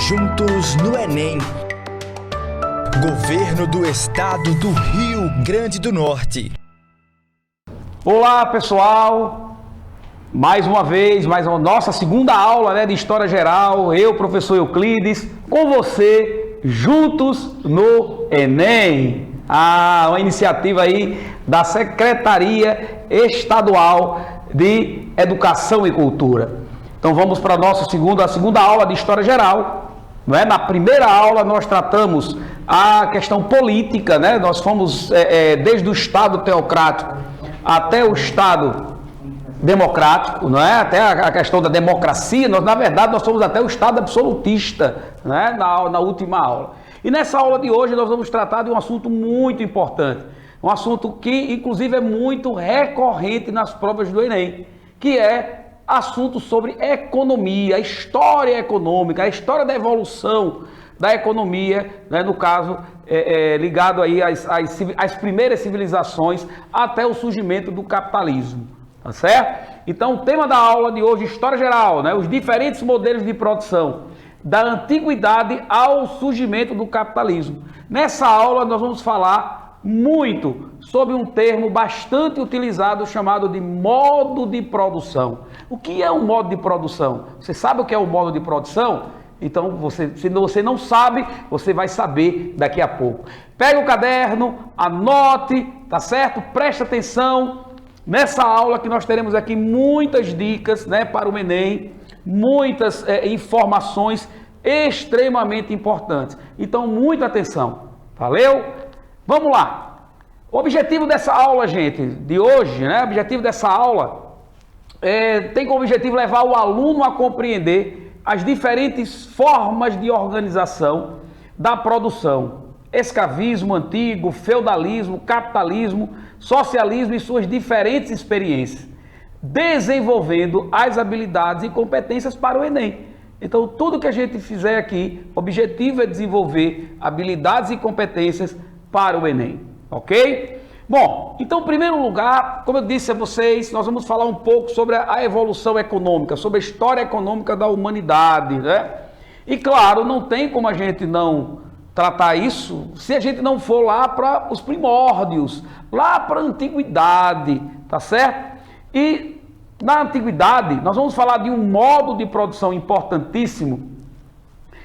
Juntos no Enem. Governo do Estado do Rio Grande do Norte. Olá, pessoal. Mais uma vez, mais uma nossa segunda aula, de História Geral. Eu, professor Euclides, com você, juntos no Enem. Uma iniciativa aí da Secretaria Estadual de Educação e Cultura. Então vamos para a segunda aula de História Geral. Na primeira aula nós tratamos a questão política, Nós fomos desde o Estado teocrático até o Estado democrático, Até a questão da democracia. Na verdade, nós somos até o Estado absolutista, Na última aula. E nessa aula de hoje nós vamos tratar de um assunto muito importante, um assunto que inclusive é muito recorrente nas provas do Enem, que é assunto sobre economia, a história econômica, a história da evolução da economia, no caso, ligado aí às primeiras civilizações até o surgimento do capitalismo, tá certo? Então, o tema da aula de hoje, História Geral, os diferentes modelos de produção, da antiguidade ao surgimento do capitalismo. Nessa aula, nós vamos falar muito sobre um termo bastante utilizado chamado de modo de produção. O que é um modo de produção? Você sabe o que é o modo de produção? Então, se você não sabe, você vai saber daqui a pouco. Pega o caderno, anote, tá certo? Preste atenção nessa aula que nós teremos aqui muitas dicas, para o Enem, muitas informações extremamente importantes. Então, muita atenção. Valeu? Vamos lá. O objetivo dessa aula, gente, de hoje, o objetivo dessa aula tem como objetivo levar o aluno a compreender as diferentes formas de organização da produção. Escravismo antigo, feudalismo, capitalismo, socialismo e suas diferentes experiências, desenvolvendo as habilidades e competências para o Enem. Então, tudo que a gente fizer aqui, o objetivo é desenvolver habilidades e competências para o Enem, ok? Bom, então, em primeiro lugar, como eu disse a vocês, nós vamos falar um pouco sobre a evolução econômica, sobre a história econômica da humanidade, E, claro, não tem como a gente não tratar isso se a gente não for lá para os primórdios, lá para a antiguidade, tá certo? E, na antiguidade, nós vamos falar de um modo de produção importantíssimo,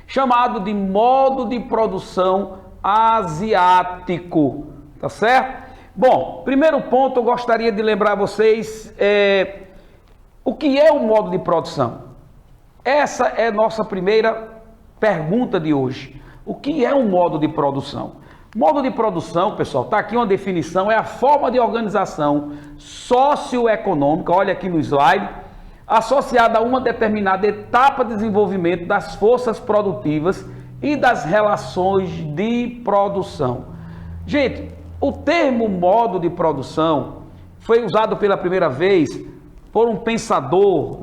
chamado de modo de produção asiático, tá certo? Bom, primeiro ponto, eu gostaria de lembrar a vocês o que é o modo de produção. Essa é a nossa primeira pergunta de hoje. O que é um modo de produção? Modo de produção, pessoal, está aqui uma definição, é a forma de organização socioeconômica, olha aqui no slide, associada a uma determinada etapa de desenvolvimento das forças produtivas e das relações de produção. Gente, o termo modo de produção foi usado pela primeira vez por um pensador,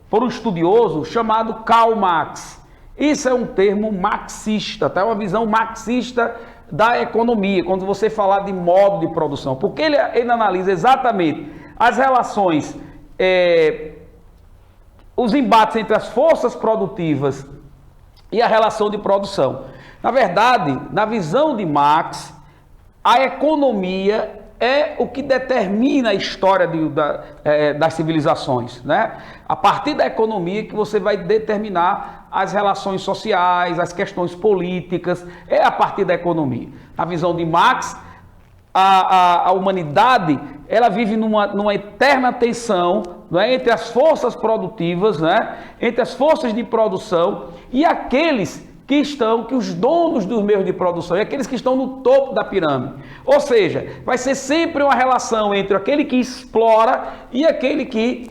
por um estudioso chamado Karl Marx. Isso é um termo marxista, tá? É uma visão marxista da economia, quando você falar de modo de produção, porque ele analisa exatamente as relações, os embates entre as forças produtivas e a relação de produção. Na verdade, na visão de Marx, a economia é o que determina a história das civilizações, A partir da economia que você vai determinar as relações sociais, as questões políticas, é a partir da economia. Na visão de Marx, a humanidade, ela vive numa eterna tensão, entre as forças produtivas, entre as forças de produção e aqueles que os donos dos meios de produção e aqueles que estão no topo da pirâmide. Ou seja, vai ser sempre uma relação entre aquele que explora e aquele que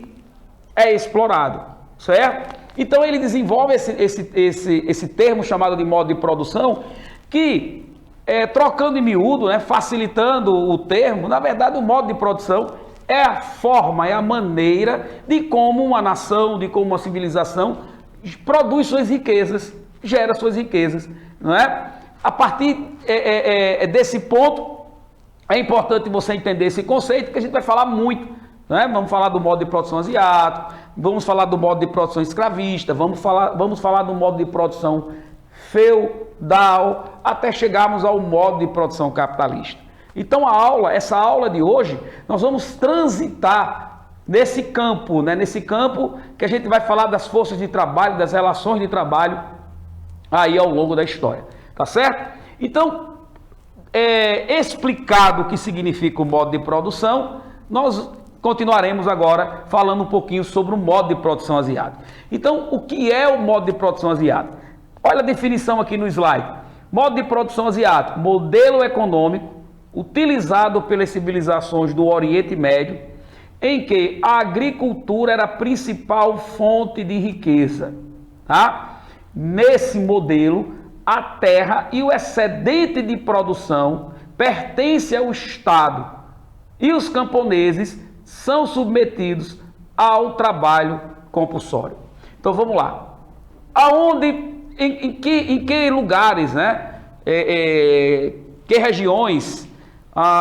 é explorado, certo? Então ele desenvolve esse termo chamado de modo de produção, que, trocando em miúdo, facilitando o termo, na verdade o modo de produção é a forma, é a maneira de como uma nação, de como uma civilização produz suas riquezas, gera suas riquezas, A partir desse ponto, é importante você entender esse conceito, que a gente vai falar muito, Vamos falar do modo de produção asiático, vamos falar do modo de produção escravista, vamos falar do modo de produção feudal, até chegarmos ao modo de produção capitalista. Então essa aula de hoje, nós vamos transitar nesse campo, né? Nesse campo que a gente vai falar das forças de trabalho, das relações de trabalho aí ao longo da história, tá certo? Então, explicado o que significa o modo de produção, nós continuaremos agora falando um pouquinho sobre o modo de produção asiático. Então, o que é o modo de produção asiático? Olha a definição aqui no slide. Modo de produção asiático, modelo econômico utilizado pelas civilizações do Oriente Médio, em que a agricultura era a principal fonte de riqueza. Tá? Nesse modelo, a terra e o excedente de produção pertence ao Estado e os camponeses são submetidos ao trabalho compulsório. Então vamos lá. Em que lugares, né? Que regiões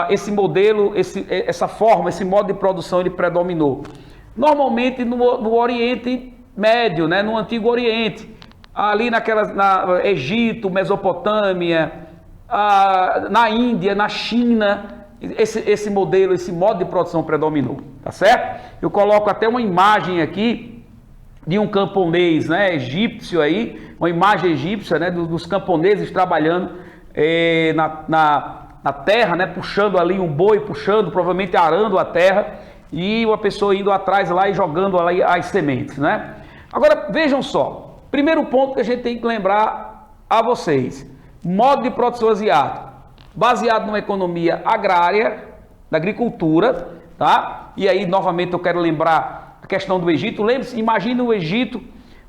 esse modelo, essa forma, esse modo de produção ele predominou? Normalmente no Oriente Médio, né? No Antigo Oriente, ali na Egito, Mesopotâmia, na Índia, na China, esse modelo, esse modo de produção predominou, tá certo? Eu coloco até uma imagem aqui de um camponês, né, egípcio aí, uma imagem egípcia, né, dos camponeses trabalhando na terra, né, puxando ali um boi, provavelmente arando a terra, e uma pessoa indo atrás lá e jogando ali as sementes, né? Agora, vejam só, primeiro ponto que a gente tem que lembrar a vocês, modo de produção asiático, baseado numa economia agrária, da agricultura, tá? E aí, novamente, eu quero lembrar a questão do Egito. Lembre-se, imagine o Egito,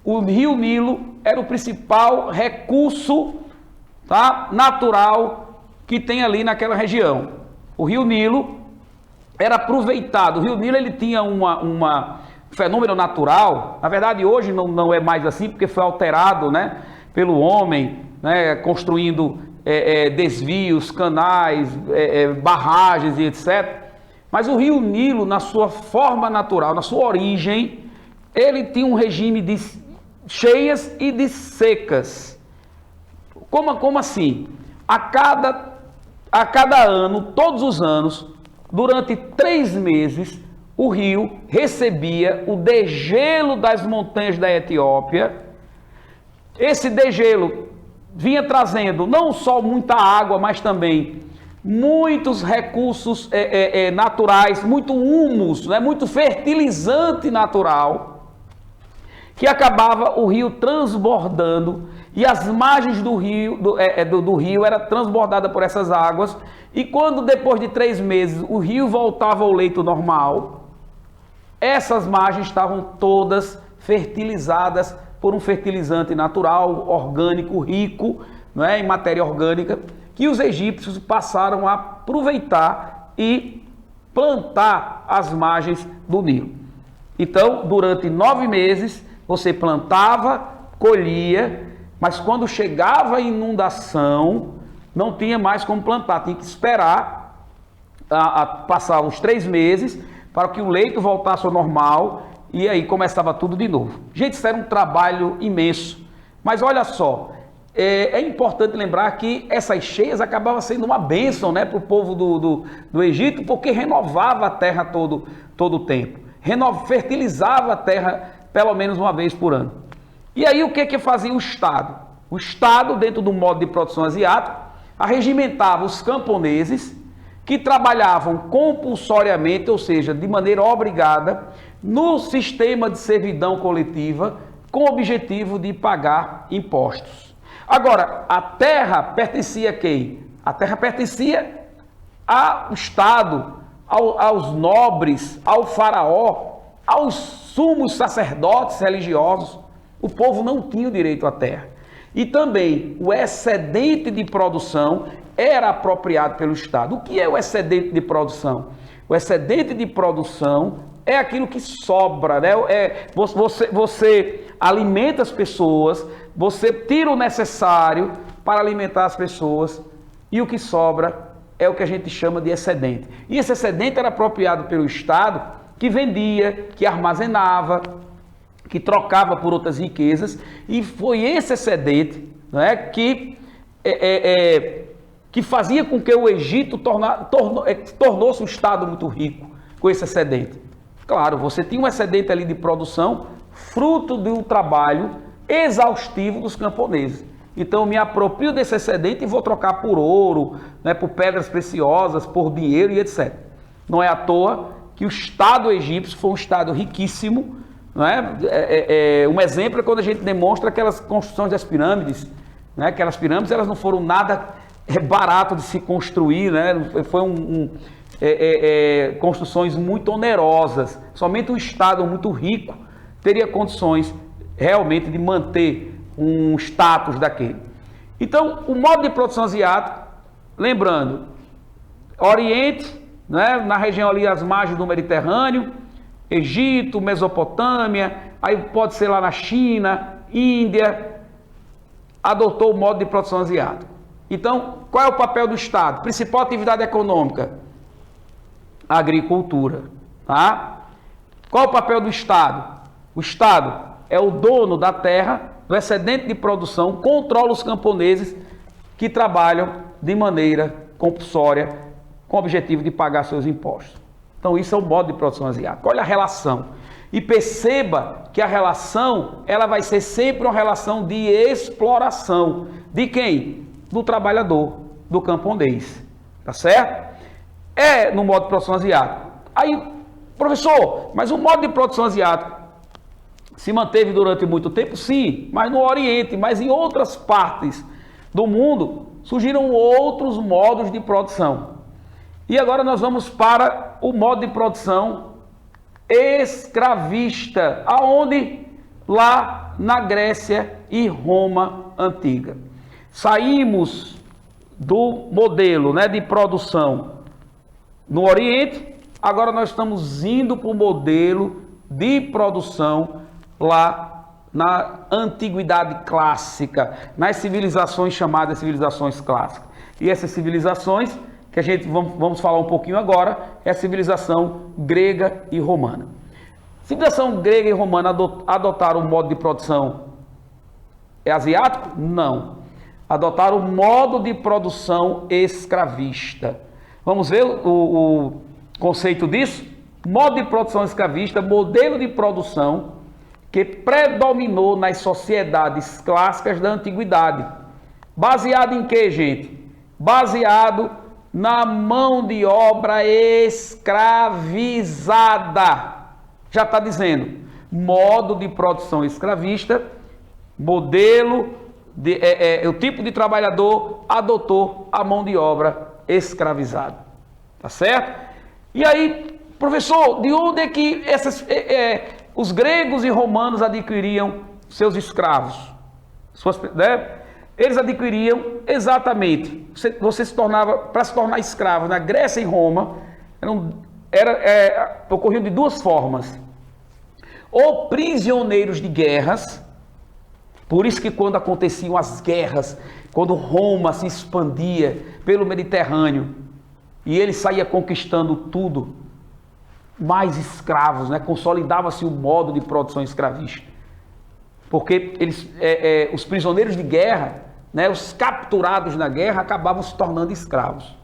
o rio Nilo era o principal recurso, tá, natural que tem ali naquela região. O rio Nilo era aproveitado. O rio Nilo ele tinha um fenômeno natural. Na verdade, hoje não é mais assim, porque foi alterado, né, pelo homem, né, construindo desvios, canais, barragens e etc. Mas o rio Nilo, na sua forma natural, na sua origem, ele tinha um regime de cheias e de secas. Como assim? A cada ano, todos os anos, durante 3 meses, o rio recebia o degelo das montanhas da Etiópia. Esse degelo vinha trazendo não só muita água, mas também muitos recursos naturais, muito humus, né, muito fertilizante natural, que acabava o rio transbordando, e as margens do rio era transbordada por essas águas, e quando depois de 3 meses o rio voltava ao leito normal, essas margens estavam todas fertilizadas por um fertilizante natural, orgânico, rico, não é, em matéria orgânica, que os egípcios passaram a aproveitar e plantar as margens do Nilo. Então, durante 9 meses, você plantava, colhia, mas quando chegava a inundação, não tinha mais como plantar, tinha que esperar passar os 3 meses para que o leito voltasse ao normal, e aí começava tudo de novo. Gente, isso era um trabalho imenso. Mas olha só, é importante lembrar que essas cheias acabavam sendo uma bênção, né, para o povo do Egito, porque renovava a terra todo o tempo. Fertilizava a terra pelo menos uma vez por ano. E aí o que fazia o Estado? O Estado, dentro do modo de produção asiático, arregimentava os camponeses que trabalhavam compulsoriamente, ou seja, de maneira obrigada, no sistema de servidão coletiva, com o objetivo de pagar impostos. Agora, a terra pertencia a quem? A terra pertencia ao Estado, aos nobres, ao faraó, aos sumos sacerdotes religiosos. O povo não tinha o direito à terra. E também o excedente de produção era apropriado pelo Estado. O que é o excedente de produção? O excedente de produção é aquilo que sobra, né? Você alimenta as pessoas, você tira o necessário para alimentar as pessoas, e o que sobra é o que a gente chama de excedente. E esse excedente era apropriado pelo Estado, que vendia, que armazenava, que trocava por outras riquezas, e foi esse excedente, né, que fazia com que o Egito tornou-se um estado muito rico com esse excedente. Claro, você tinha um excedente ali de produção, fruto do trabalho exaustivo dos camponeses. Então eu me aproprio desse excedente e vou trocar por ouro, né, por pedras preciosas, por dinheiro e etc. Não é à toa que o Estado egípcio foi um Estado riquíssimo. Não é? Um exemplo é quando a gente demonstra aquelas construções das pirâmides. Né? Aquelas pirâmides, elas não foram nada barato de se construir, né? Foi construções muito onerosas. Somente um Estado muito rico teria condições realmente de manter um status daquele. Então, o modo de produção asiático, lembrando, Oriente, né, na região ali, as margens do Mediterrâneo, Egito, Mesopotâmia, aí pode ser lá na China, Índia, adotou o modo de produção asiático. Então, qual é o papel do Estado? Principal atividade econômica? A agricultura. Tá? Qual é o papel do Estado? O Estado é o dono da terra, do excedente de produção, controla os camponeses que trabalham de maneira compulsória, com o objetivo de pagar seus impostos. Então isso é o modo de produção asiática. Olha a relação. E perceba que a relação, ela vai ser sempre uma relação de exploração. De quem? Do trabalhador, do camponês. Tá certo? É no modo de produção asiática. Aí, professor, mas o modo de produção asiático se manteve durante muito tempo? Sim, mas no Oriente, mas em outras partes do mundo surgiram outros modos de produção. E agora nós vamos para o modo de produção escravista, aonde? Lá na Grécia e Roma antiga. Saímos do modelo, né, de produção no Oriente, agora nós estamos indo para o modelo de produção lá na antiguidade clássica, nas civilizações chamadas civilizações clássicas. E essas civilizações, que a gente vamos falar um pouquinho agora, é a civilização grega e romana. Civilização grega e romana adotaram o modo de produção asiático? Não. Adotaram o modo de produção escravista. Vamos ver o conceito disso? Modo de produção escravista, modelo de produção que predominou nas sociedades clássicas da antiguidade. Baseado em quê, gente? Baseado na mão de obra escravizada. Já está dizendo, modo de produção escravista, modelo, o tipo de trabalhador adotou a mão de obra escravizada. Tá certo? E aí, professor, de onde é que os gregos e romanos adquiriam seus escravos? Eles adquiriam exatamente, você se tornava, para se tornar escravo na Grécia e Roma, ocorriam de duas formas. Ou prisioneiros de guerras, por isso que quando aconteciam as guerras, quando Roma se expandia pelo Mediterrâneo, e ele saía conquistando tudo, mais escravos, né? Consolidava-se o modo de produção escravista. Porque os prisioneiros de guerra, né, os capturados na guerra, acabavam se tornando escravos.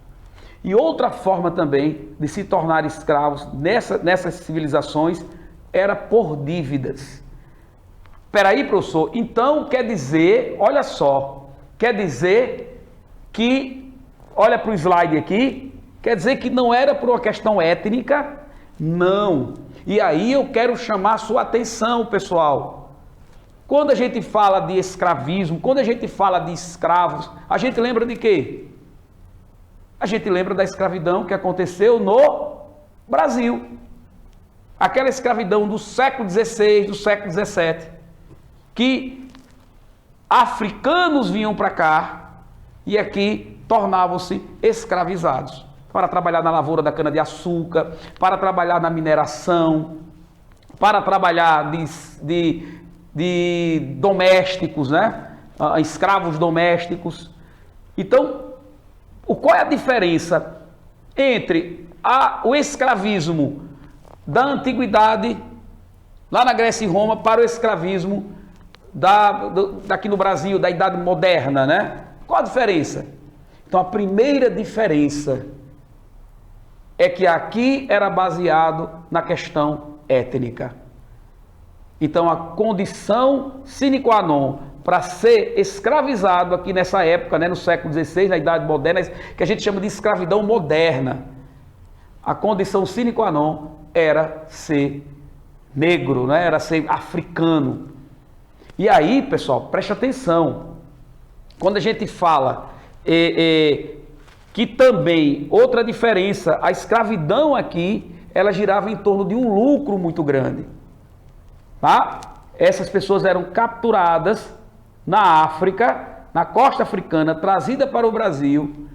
E outra forma também de se tornar escravos nessas civilizações era por dívidas. Peraí, professor, então quer dizer, olha só, quer dizer que, olha para o slide aqui, quer dizer que não era por uma questão étnica? Não. E aí eu quero chamar a sua atenção, pessoal. Quando a gente fala de escravismo, quando a gente fala de escravos, a gente lembra de quê? A gente lembra da escravidão que aconteceu no Brasil. Aquela escravidão do século XVI, do século XVII, que africanos vinham para cá e aqui tornavam-se escravizados para trabalhar na lavoura da cana-de-açúcar, para trabalhar na mineração, para trabalhar de domésticos, né? Escravos domésticos. Então, qual é a diferença entre o escravismo da antiguidade lá na Grécia e Roma, para o escravismo daqui no Brasil, da Idade Moderna, né? Qual a diferença? Então, a primeira diferença é que aqui era baseado na questão étnica. Então, a condição sine qua non para ser escravizado aqui nessa época, né, no século XVI, na Idade Moderna, que a gente chama de escravidão moderna, a condição sine qua non era ser negro, né, era ser africano. E aí, pessoal, preste atenção, quando a gente fala que também, outra diferença, a escravidão aqui, ela girava em torno de um lucro muito grande, tá? Essas pessoas eram capturadas na África, na costa africana, trazida para o Brasil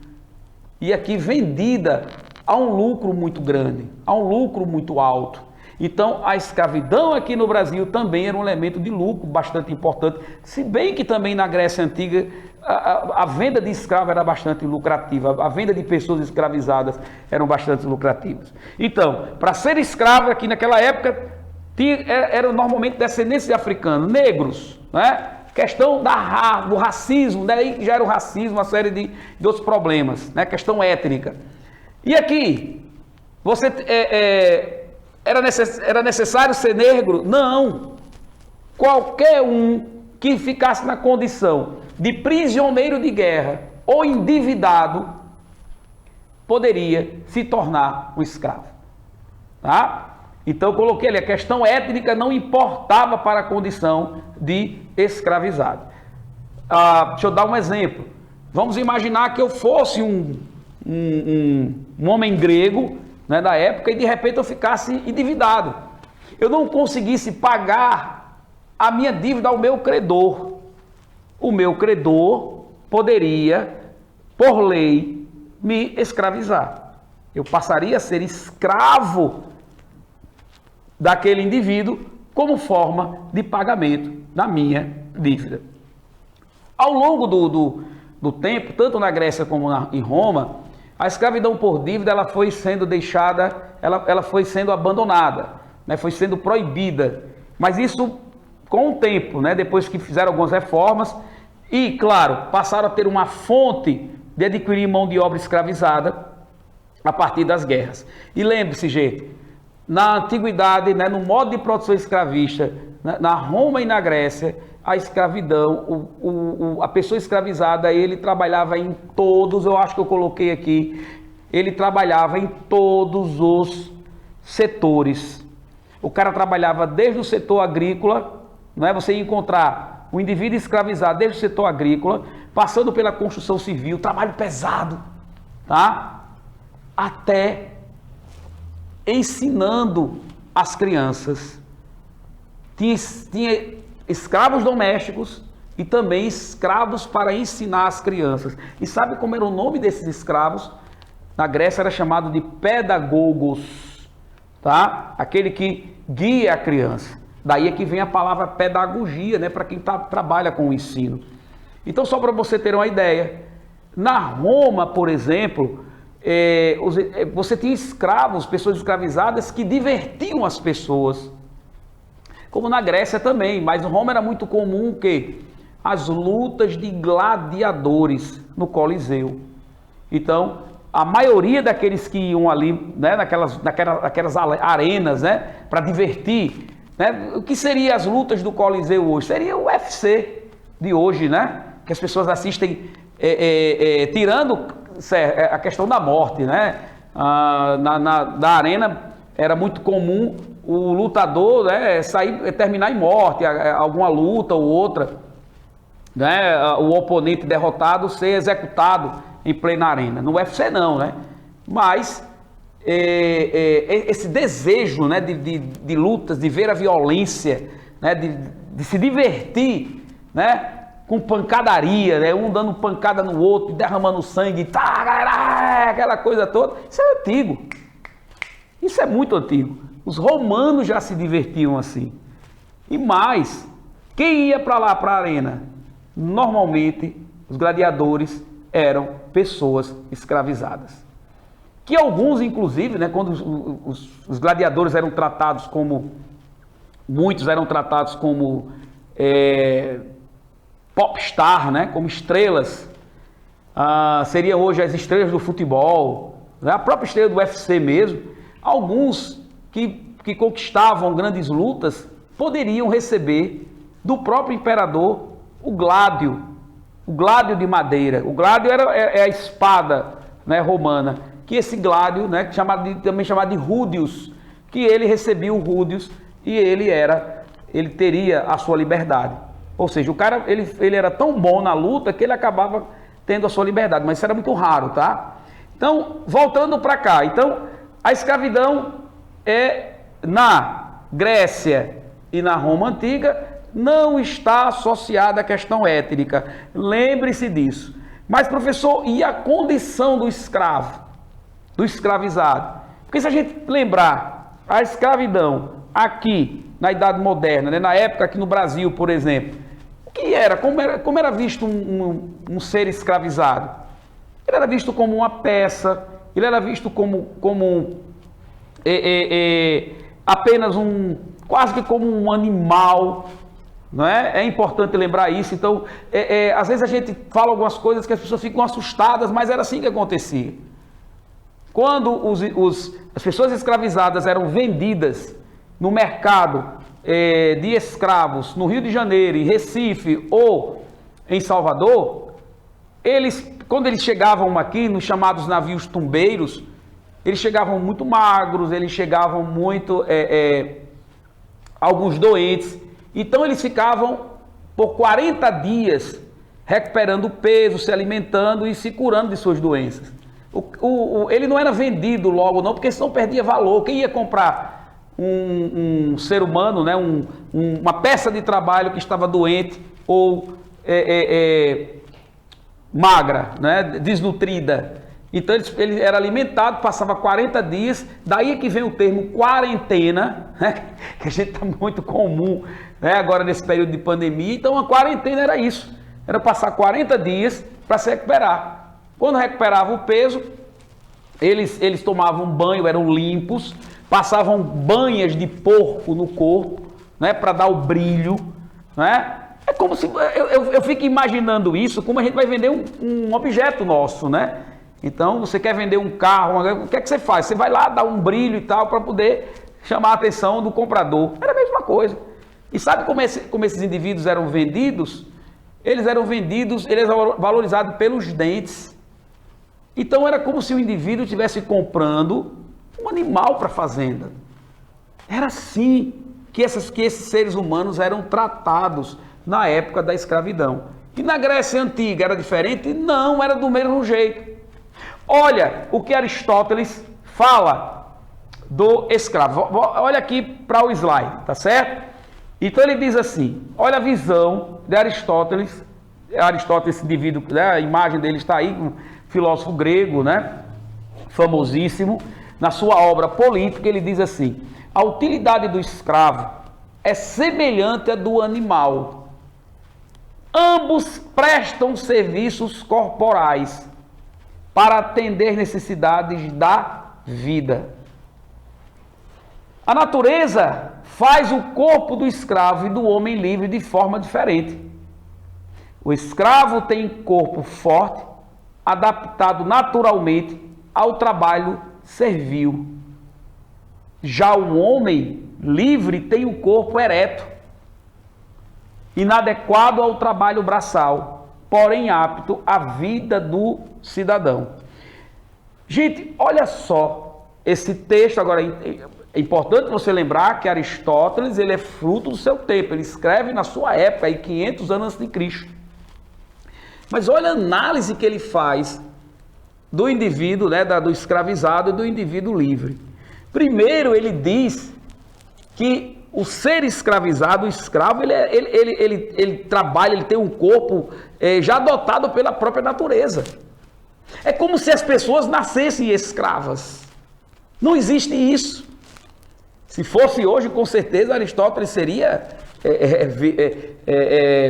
e aqui vendida a um lucro muito grande, a um lucro muito alto. Então, a escravidão aqui no Brasil também era um elemento de lucro bastante importante, se bem que também na Grécia Antiga a venda de escravos era bastante lucrativa, a venda de pessoas escravizadas eram bastante lucrativas. Então, para ser escravo aqui naquela época, eram normalmente descendentes de africanos, negros, né? Questão do racismo, daí já era o racismo, uma série de outros problemas, né? Questão étnica. E aqui, você era necessário ser negro? Não. Qualquer um que ficasse na condição de prisioneiro de guerra ou endividado poderia se tornar um escravo, tá? Então eu coloquei ali, a questão étnica não importava para a condição de escravizado. Deixa eu dar um exemplo. Vamos imaginar que eu fosse um homem grego, né, da época, e de repente eu ficasse endividado. Eu não conseguisse pagar a minha dívida ao meu credor. O meu credor poderia, por lei, me escravizar. Eu passaria a ser escravo daquele indivíduo como forma de pagamento da minha dívida. Ao longo do tempo, tanto na Grécia como em Roma, a escravidão por dívida ela foi sendo deixada, ela foi sendo abandonada, né, foi sendo proibida. Mas isso com o tempo, né, depois que fizeram algumas reformas e, claro, passaram a ter uma fonte de adquirir mão de obra escravizada a partir das guerras. E lembre-se, gente, na antiguidade, né, no modo de produção escravista, na Roma e na Grécia, a escravidão, a pessoa escravizada, ele trabalhava em todos, eu acho que eu coloquei aqui, ele trabalhava em todos os setores. O cara trabalhava desde o setor agrícola, não é? Você ia encontrar o indivíduo escravizado desde o setor agrícola, passando pela construção civil, trabalho pesado, tá? Até ensinando as crianças. Tinha escravos domésticos e também escravos para ensinar as crianças. E sabe como era o nome desses escravos? Na Grécia era chamado de pedagogos, tá? Aquele que guia a criança. Daí é que vem a palavra pedagogia, né? Para quem trabalha com o ensino. Então, só para você ter uma ideia, na Roma, por exemplo, você tinha escravos, pessoas escravizadas que divertiam as pessoas. Como na Grécia também, mas em Roma era muito comum que as lutas de gladiadores no Coliseu. Então, a maioria daqueles que iam ali, né, naquelas arenas, né, para divertir, né, o que seriam as lutas do Coliseu hoje? Seria o UFC de hoje, né, que as pessoas assistem, tirando a questão da morte, né, na arena era muito comum o lutador, né, terminar em morte, alguma luta ou outra, né, o oponente derrotado ser executado em plena arena. No UFC não, né? Mas esse desejo, né, de lutas, de ver a violência, né, de se divertir, né, com pancadaria, né, um dando pancada no outro, derramando sangue, aquela coisa toda, isso é antigo. Isso é muito antigo. Os romanos já se divertiam assim. E mais, quem ia para lá, para a arena? Normalmente, os gladiadores eram pessoas escravizadas. Que alguns, inclusive, né, quando os gladiadores eram tratados como muitos eram tratados como popstar, né? Como estrelas. Seriam hoje as estrelas do futebol, né? A própria estrela do UFC mesmo. Alguns que conquistavam grandes lutas poderiam receber do próprio imperador o gládio de madeira. O gládio é a espada, né, romana, que esse gládio, né, também chamado de rúdius, que ele recebia o rúdius e ele teria a sua liberdade. Ou seja, o cara ele era tão bom na luta que ele acabava tendo a sua liberdade, mas isso era muito raro, tá? Então, voltando para cá, então a escravidão na Grécia e na Roma antiga não está associada à questão étnica. Lembre-se disso. Mas, professor, e a condição do escravo, do escravizado? Porque se a gente lembrar a escravidão aqui na Idade Moderna, né, na época aqui no Brasil, por exemplo, o que era? Como era visto um ser escravizado? Ele era visto como uma peça, ele era visto como apenas quase que como um animal, não é? É importante lembrar isso. Então, às vezes a gente fala algumas coisas que as pessoas ficam assustadas, mas era assim que acontecia. Quando as pessoas escravizadas eram vendidas no mercado de escravos no Rio de Janeiro, em Recife ou em Salvador, quando eles chegavam aqui nos chamados navios tumbeiros, eles chegavam muito magros, eles chegavam muito alguns doentes. Então eles ficavam por 40 dias recuperando peso, se alimentando e se curando de suas doenças. Ele não era vendido logo não, porque senão perdia valor. Quem ia comprar um ser humano, né, uma peça de trabalho que estava doente ou magra, né, desnutrida? Então ele era alimentado, passava 40 dias, daí é que vem o termo quarentena, né, que a gente está muito comum, né, agora nesse período de pandemia. Então a quarentena era isso, era passar 40 dias para se recuperar. Quando recuperava o peso, eles tomavam banho, eram limpos, passavam banhas de porco no corpo, né, para dar o brilho, né? É como se eu fico imaginando isso, como a gente vai vender um objeto nosso, né? Então, você quer vender um carro, o que é que você faz? Você vai lá dar um brilho e tal para poder chamar a atenção do comprador. Era a mesma coisa. E sabe como esses indivíduos eram vendidos? Eles eram valorizados pelos dentes. Então era como se o indivíduo estivesse comprando um animal para a fazenda. Era assim que esses seres humanos eram tratados na época da escravidão. E na Grécia Antiga era diferente? Não, era do mesmo jeito. Olha o que Aristóteles fala do escravo. Olha aqui para o slide, tá certo? Então ele diz assim, olha a visão de Aristóteles. Aristóteles, esse indivíduo, né, a imagem dele está aí, um filósofo grego, né, famosíssimo. Na sua obra Política, ele diz assim: a utilidade do escravo é semelhante à do animal. Ambos prestam serviços corporais para atender necessidades da vida. A natureza faz o corpo do escravo e do homem livre de forma diferente. O escravo tem corpo forte, adaptado naturalmente ao trabalho servil. Já o homem livre tem o corpo ereto, inadequado ao trabalho braçal, porém apto à vida do cidadão. Gente, olha só esse texto. Agora, é importante você lembrar que Aristóteles, ele é fruto do seu tempo, ele escreve na sua época, aí 500 anos antes de Cristo. Mas olha a análise que ele faz do indivíduo, né, do escravizado e do indivíduo livre. Primeiro, ele diz que o ser escravizado, o escravo, ele trabalha, ele tem um corpo já dotado pela própria natureza. É como se as pessoas nascessem escravas. Não existe isso. Se fosse hoje, com certeza, Aristóteles seria,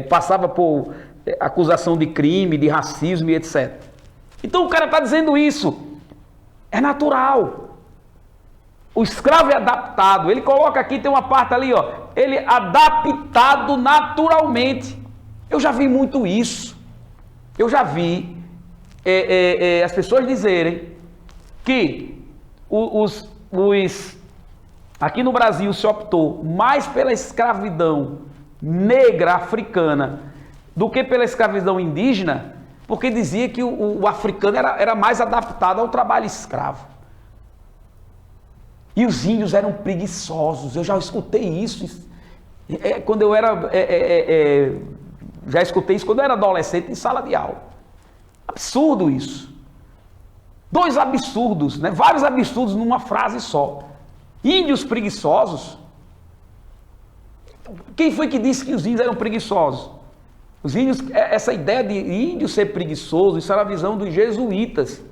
passava por acusação de crime, de racismo e etc. Então o cara está dizendo isso. É natural. O escravo é adaptado. Ele coloca aqui, tem uma parte ali, ó, ele adaptado naturalmente. Eu já vi muito isso. Eu já vi as pessoas dizerem que aqui no Brasil se optou mais pela escravidão negra africana do que pela escravidão indígena, porque dizia que o africano era mais adaptado ao trabalho escravo. E os índios eram preguiçosos. Eu já escutei isso. Quando eu era... já escutei isso quando eu era adolescente em sala de aula. Absurdo isso. Dois absurdos, né? Vários absurdos numa frase só. Índios preguiçosos. Quem foi que disse que os índios eram preguiçosos? Os índios, essa ideia de índio ser preguiçoso, isso era a visão dos jesuítas,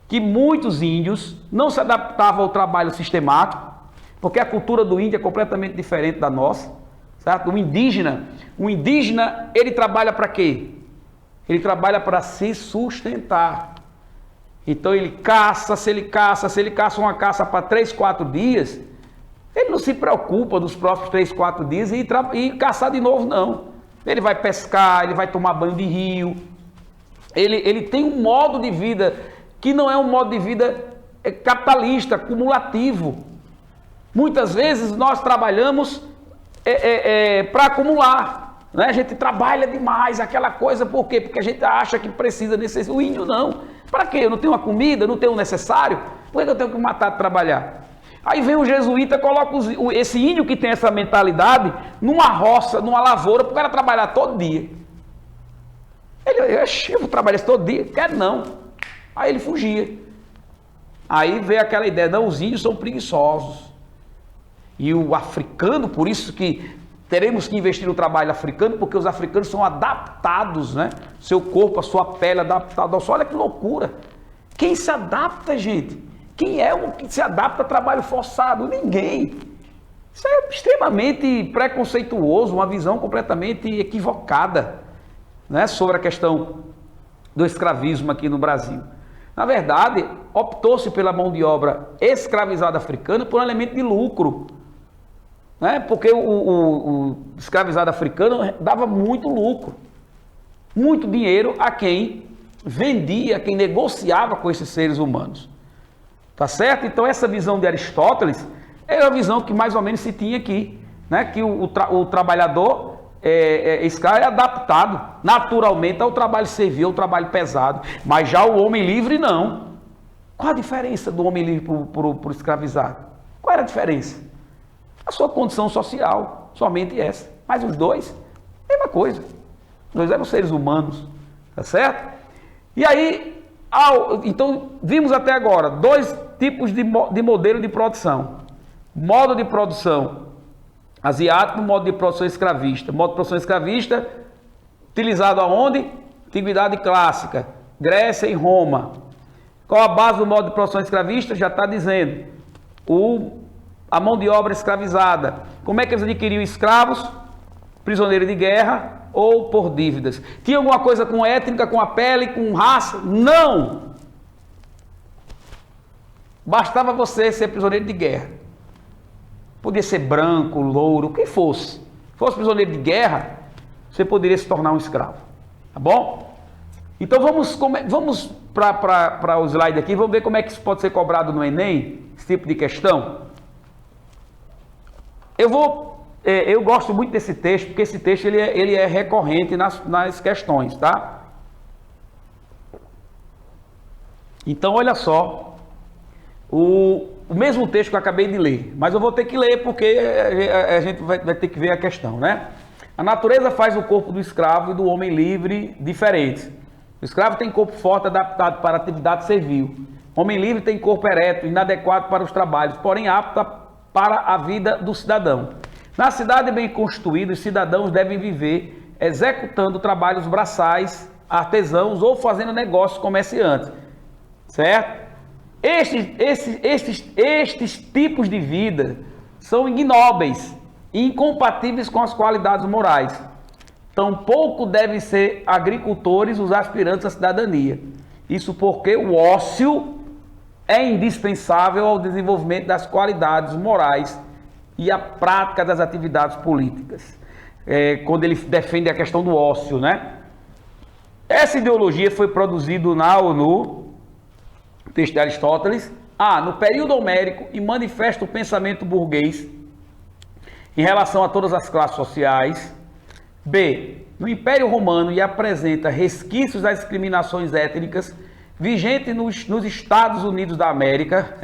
que muitos índios não se adaptavam ao trabalho sistemático, porque a cultura do índio é completamente diferente da nossa, certo? O indígena, ele trabalha para quê? Ele trabalha para se sustentar. Então ele caça, se ele caça uma caça para 3, 4 dias, ele não se preocupa dos próximos 3, 4 dias e caçar de novo, não. Ele vai pescar, ele vai tomar banho de rio, ele tem um modo de vida que não é um modo de vida capitalista, acumulativo. Muitas vezes nós trabalhamos para acumular, né? A gente trabalha demais, aquela coisa, por quê? Porque a gente acha que precisa necessitar. O índio não. Para quê? Eu não tenho uma comida, não tenho o necessário? Por que eu tenho que matar de trabalhar? Aí vem o jesuíta, coloca esse índio que tem essa mentalidade numa roça, numa lavoura, para o cara trabalhar todo dia. Eu vou trabalhar todo dia? Quero não. Aí ele fugia. Aí veio aquela ideia, não, os índios são preguiçosos. E o africano, por isso que teremos que investir no trabalho africano, porque os africanos são adaptados, né? Seu corpo, a sua pele adaptada ao sol. Olha que loucura. Quem se adapta, gente? Quem é o que se adapta a trabalho forçado? Ninguém. Isso é extremamente preconceituoso, uma visão completamente equivocada, né, sobre a questão do escravismo aqui no Brasil. Na verdade, optou-se pela mão de obra escravizada africana por um elemento de lucro, né? Porque o escravizado africano dava muito lucro, muito dinheiro a quem vendia, a quem negociava com esses seres humanos. Tá certo? Então essa visão de Aristóteles era a visão que mais ou menos se tinha aqui, né? Que o trabalhador escravo é adaptado naturalmente ao trabalho servil, ao trabalho pesado, mas já o homem livre não. Qual a diferença do homem livre para o escravizado? Qual era a diferença? A sua condição social, somente essa. Mas os dois, mesma coisa. Os dois eram seres humanos, tá certo? E aí, então, vimos até agora 2 tipos de modelo de produção. Modo de produção asiático, modo de produção escravista. Modo de produção escravista, utilizado aonde? Antiguidade clássica, Grécia e Roma. Qual a base do modo de produção escravista? Já está dizendo. A mão de obra escravizada. Como é que eles adquiriam escravos? Prisioneiro de guerra ou por dívidas. Tinha alguma coisa com étnica, com a pele, com raça? Não! Bastava você ser prisioneiro de guerra. Podia ser branco, louro, o que fosse. Se fosse prisioneiro de guerra, você poderia se tornar um escravo. Tá bom? Então vamos para o slide aqui, vamos ver como é que isso pode ser cobrado no Enem, esse tipo de questão. Eu gosto muito desse texto, porque esse texto ele é recorrente nas questões, tá? Então, olha só, o mesmo texto que eu acabei de ler, mas eu vou ter que ler porque a gente vai ter que ver a questão, né? A natureza faz o corpo do escravo e do homem livre diferentes. O escravo tem corpo forte, adaptado para a atividade servil. O homem livre tem corpo ereto, inadequado para os trabalhos, porém apto para a vida do cidadão. Na cidade bem constituída, os cidadãos devem viver executando trabalhos braçais, artesãos ou fazendo negócios comerciantes, certo? Estes tipos de vida são ignóbeis e incompatíveis com as qualidades morais. Tampouco devem ser agricultores os aspirantes à cidadania. Isso porque o ócio é indispensável ao desenvolvimento das qualidades morais e a prática das atividades políticas, quando ele defende a questão do ócio, né? Essa ideologia foi produzida na ONU, texto de Aristóteles, no período homérico, e manifesta o pensamento burguês em relação a todas as classes sociais. B, no Império Romano, e apresenta resquícios das discriminações étnicas vigentes nos Estados Unidos da América.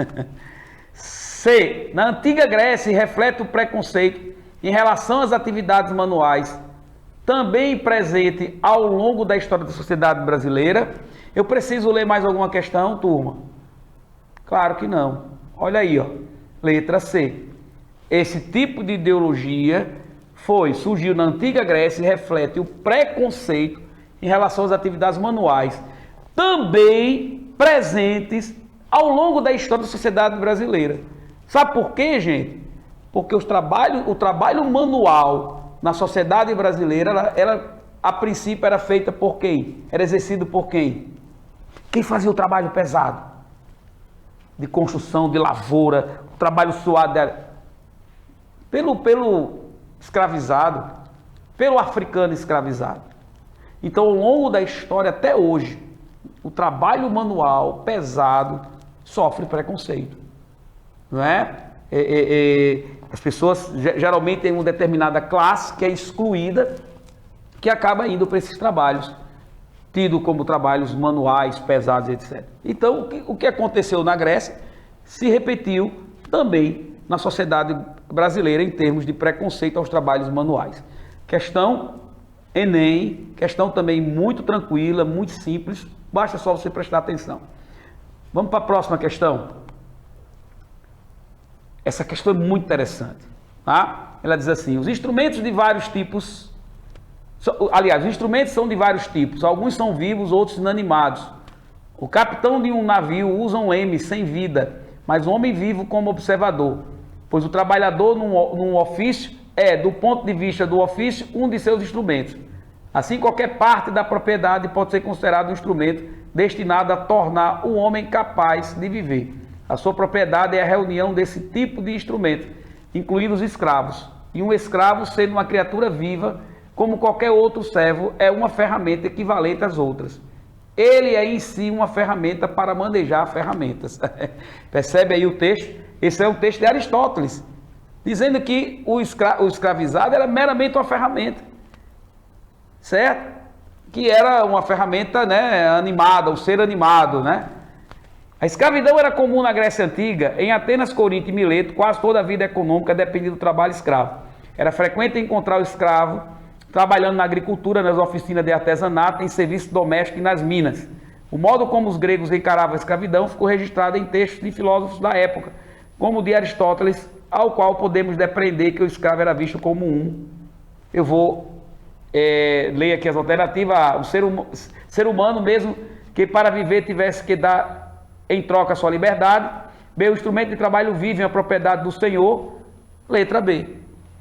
C, na antiga Grécia, e reflete o preconceito em relação às atividades manuais, também presente ao longo da história da sociedade brasileira. Eu preciso ler mais alguma questão, turma? Claro que não. Olha aí, ó. Letra C. Esse tipo de ideologia surgiu na antiga Grécia e reflete o preconceito em relação às atividades manuais, também presentes ao longo da história da sociedade brasileira. Sabe por quê, gente? Porque o trabalho manual na sociedade brasileira, ela a princípio era feita por quem? Era exercido por quem? Quem fazia o trabalho pesado? De construção, de lavoura, o trabalho suado pelo escravizado, pelo africano escravizado. Então, ao longo da história até hoje, o trabalho manual pesado sofre preconceito, não é? As pessoas geralmente têm uma determinada classe que é excluída, que acaba indo para esses trabalhos, tido como trabalhos manuais, pesados, etc. Então, o que aconteceu na Grécia se repetiu também na sociedade brasileira em termos de preconceito aos trabalhos manuais. Questão Enem, questão também muito tranquila, muito simples, basta só você prestar atenção. Vamos para a próxima questão. Essa questão é muito interessante, tá? Ela diz assim: os instrumentos de vários tipos, aliás, os instrumentos são de vários tipos, alguns são vivos, outros inanimados. O capitão de um navio usa um leme sem vida, mas o homem vivo como observador, pois o trabalhador num ofício é, do ponto de vista do ofício, um de seus instrumentos. Assim, qualquer parte da propriedade pode ser considerado um instrumento destinado a tornar o homem capaz de viver. A sua propriedade é a reunião desse tipo de instrumento, incluindo os escravos. E um escravo, sendo uma criatura viva, como qualquer outro servo, é uma ferramenta equivalente às outras. Ele é em si uma ferramenta para manejar ferramentas. Percebe aí o texto? Esse é o texto de Aristóteles, dizendo que o escravizado era meramente uma ferramenta, certo? Que era uma ferramenta, né, animada, o ser animado, né? A escravidão era comum na Grécia Antiga. Em Atenas, Corinto e Mileto, quase toda a vida econômica dependia do trabalho escravo. Era frequente encontrar o escravo trabalhando na agricultura, nas oficinas de artesanato, em serviço doméstico e nas minas. O modo como os gregos encaravam a escravidão ficou registrado em textos de filósofos da época, como o de Aristóteles, ao qual podemos depreender que o escravo era visto como um. Eu vou ler aqui as alternativas. O ser humano, mesmo que para viver tivesse que dar em troca a sua liberdade. B, o instrumento de trabalho vive em a propriedade do Senhor. Letra B.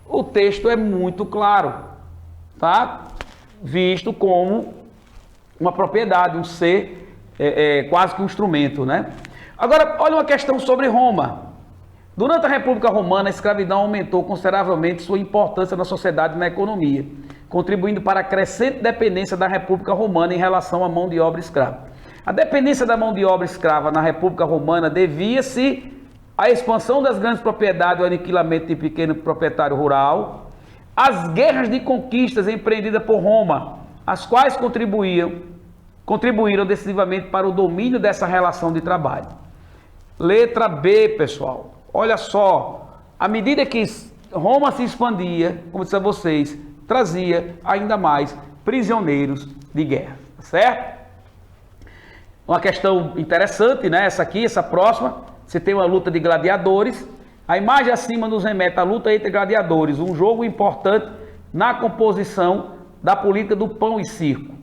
O texto é muito claro, tá? Visto como uma propriedade, um ser, quase que um instrumento, né? Agora, olha uma questão sobre Roma. Durante a República Romana, a escravidão aumentou consideravelmente sua importância na sociedade e na economia, contribuindo para a crescente dependência da República Romana em relação à mão de obra escrava. A dependência da mão de obra escrava na República Romana devia-se à expansão das grandes propriedades e ao aniquilamento de pequeno proprietário rural, às guerras de conquistas empreendidas por Roma, as quais contribuíram decisivamente para o domínio dessa relação de trabalho. Letra B, pessoal. Olha só, à medida que Roma se expandia, como disse a vocês, trazia ainda mais prisioneiros de guerra, certo? Uma questão interessante, né? Essa próxima, você tem uma luta de gladiadores. A imagem acima nos remete à luta entre gladiadores, um jogo importante na composição da política do pão e circo.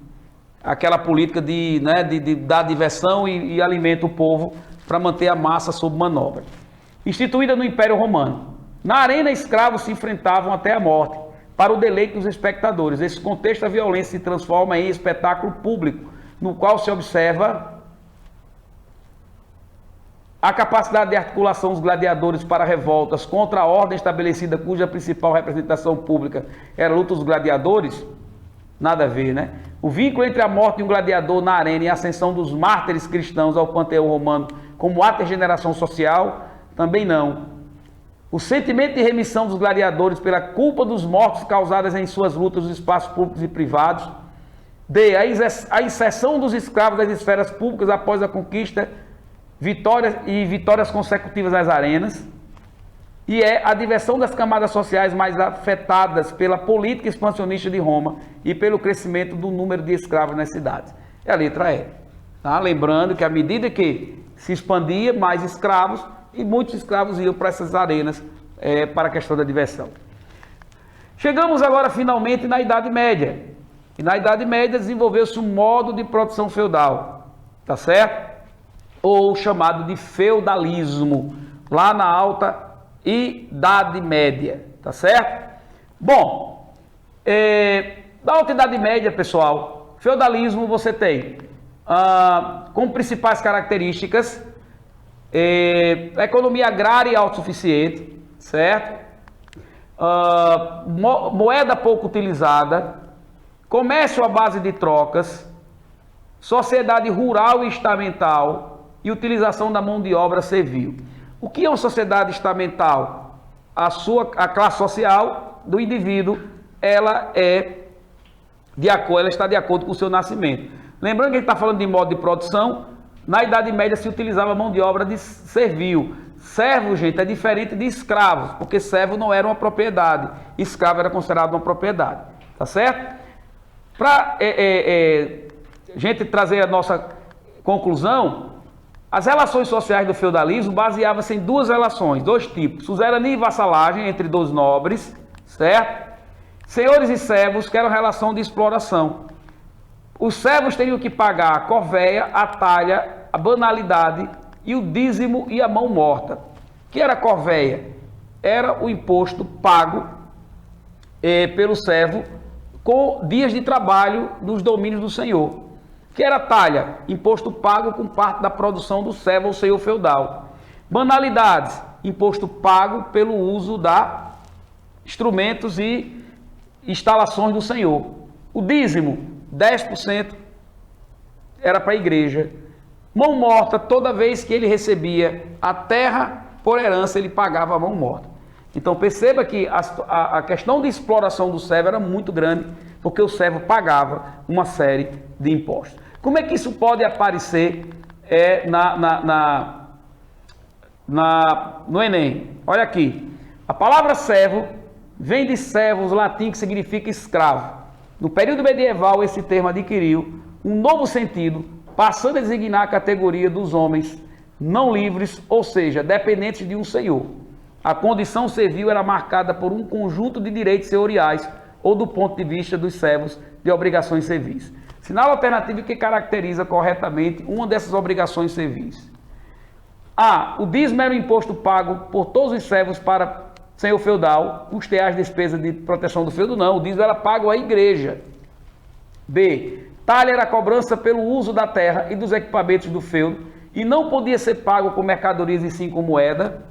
Aquela política de dar diversão e alimenta o povo para manter a massa sob manobra. Instituída no Império Romano. Na arena, escravos se enfrentavam até a morte, para o deleite dos espectadores. Nesse contexto, a violência se transforma em espetáculo público, no qual se observa a capacidade de articulação dos gladiadores para revoltas contra a ordem estabelecida, cuja principal representação pública era a luta dos gladiadores, nada a ver, né? O vínculo entre a morte de um gladiador na arena e a ascensão dos mártires cristãos ao panteão romano como ato de regeneração social, também não. O sentimento de remissão dos gladiadores pela culpa dos mortos causadas em suas lutas nos espaços públicos e privados. D. A inserção dos escravos das esferas públicas após a conquista, vitórias consecutivas nas arenas. E a diversão das camadas sociais mais afetadas pela política expansionista de Roma e pelo crescimento do número de escravos nas cidades. É a letra E. Tá? Lembrando que à medida que se expandia, mais escravos, e muitos escravos iam para essas arenas para a questão da diversão. Chegamos agora finalmente na Idade Média. E na Idade Média desenvolveu-se um modo de produção feudal, tá certo? Ou chamado de feudalismo, lá na Alta Idade Média, tá certo? Bom, na Alta Idade Média, pessoal, feudalismo você tem como principais características a economia agrária autossuficiente, certo? Moeda pouco utilizada, comércio à base de trocas, sociedade rural e estamental e utilização da mão de obra servil. O que é uma sociedade estamental? A classe social do indivíduo, ela está de acordo com o seu nascimento. Lembrando que a gente está falando de modo de produção. Na Idade Média se utilizava mão de obra de servil. Servo, gente, é diferente de escravo, porque servo não era uma propriedade, escravo era considerado uma propriedade, tá certo? Para a gente trazer a nossa conclusão, as relações sociais do feudalismo baseavam-se em duas relações, dois tipos: suzerania e vassalagem entre dois nobres, certo? Senhores e servos, que era uma relação de exploração. Os servos teriam que pagar a corvéia, a talha, a banalidade e o dízimo e a mão morta. O que era a corvéia? Era o imposto pago pelo servo com dias de trabalho nos domínios do senhor. O que era a talha? Imposto pago com parte da produção do servo ou senhor feudal. Banalidades, imposto pago pelo uso da instrumentos e instalações do senhor. O dízimo, 10% era para a igreja. Mão morta, toda vez que ele recebia a terra por herança, ele pagava a mão morta. Então perceba que a questão de exploração do servo era muito grande, porque o servo pagava uma série de impostos. Como é que isso pode aparecer no Enem? Olha aqui, a palavra servo vem de servus, latim, que significa escravo. No período medieval, esse termo adquiriu um novo sentido, passando a designar a categoria dos homens não livres, ou seja, dependentes de um senhor. A condição servil era marcada por um conjunto de direitos senhoriais ou, do ponto de vista dos servos, de obrigações civis. Sinal alternativo que caracteriza corretamente uma dessas obrigações civis. A. O dízimo era o imposto pago por todos os servos para senhor feudal, custear as despesas de proteção do feudo. Não, o dízimo era pago à igreja. B. Talha era a cobrança pelo uso da terra e dos equipamentos do feudo e não podia ser pago com mercadorias e sim com moeda.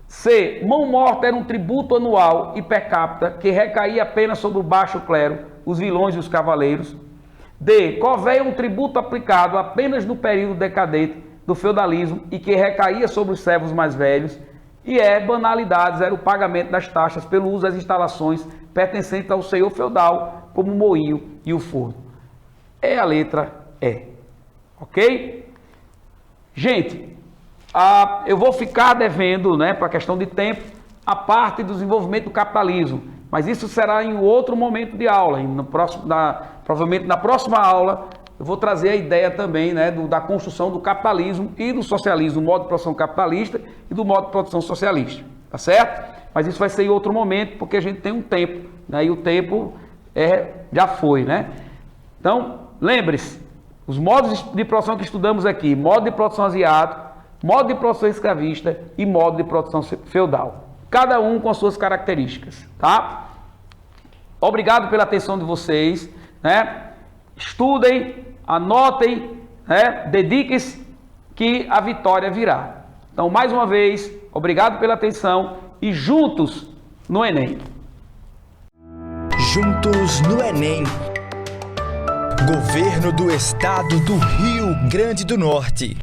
C. Mão morta era um tributo anual e per capita que recaía apenas sobre o baixo clero, os vilões e os cavaleiros. D. Corvéia é um tributo aplicado apenas no período decadente do feudalismo e que recaía sobre os servos mais velhos. E banalidades, era o pagamento das taxas pelo uso das instalações pertencentes ao senhor feudal, como o moinho e o forno. É a letra E. Ok? Gente, eu vou ficar devendo, para a questão de tempo, a parte do desenvolvimento do capitalismo, mas isso será em outro momento de aula. Provavelmente na próxima aula eu vou trazer a ideia também da construção do capitalismo e do socialismo, do modo de produção capitalista e do modo de produção socialista, tá certo? Mas isso vai ser em outro momento, porque a gente tem um tempo, e o tempo já foi, Então, lembre-se, os modos de produção que estudamos aqui: modo de produção asiático, modo de produção escravista e modo de produção feudal. Cada um com as suas características, tá? Obrigado pela atenção de vocês, Estudem, anotem, dediquem-se que a vitória virá. Então, mais uma vez, obrigado pela atenção e juntos no Enem. Juntos no Enem. Governo do Estado do Rio Grande do Norte.